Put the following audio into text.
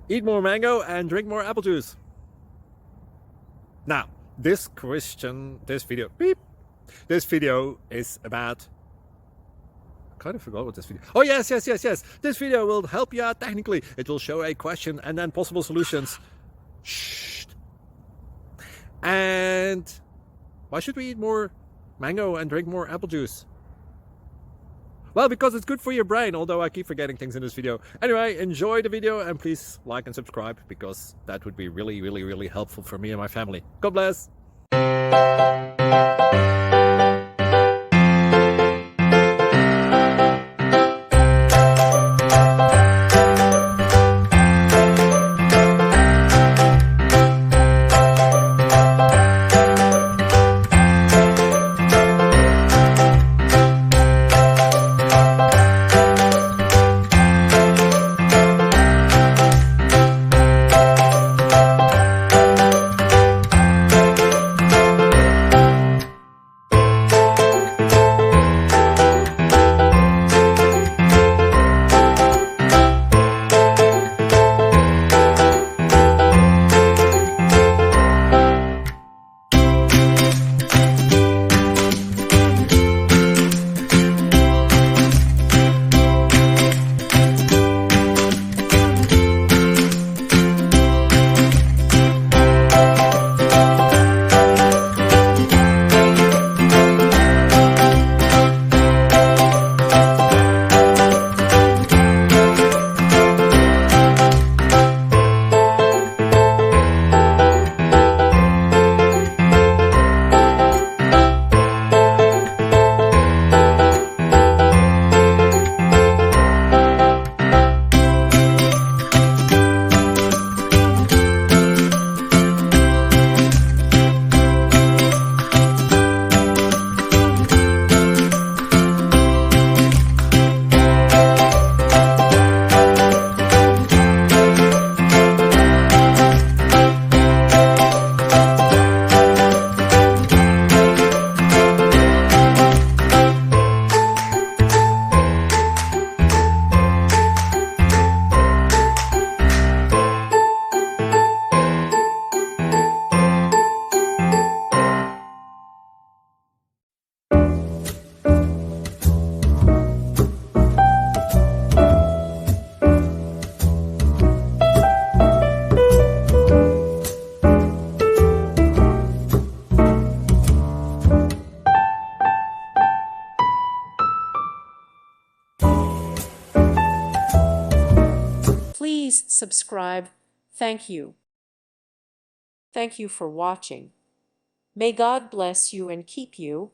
Eat more mango and drink more apple juice. Now, this video is about... I kind of forgot what this video... Oh, yes. This video will help you out technically. It will show a question and then possible solutions. Shh. And why should we eat more mango and drink more apple juice? Well, because it's good for your brain, although I keep forgetting things in this video. Anyway, enjoy the video and please like and subscribe, because that would be really helpful for me and my family. God bless! Please subscribe. Thank you. Thank you for watching. May God bless you and keep you.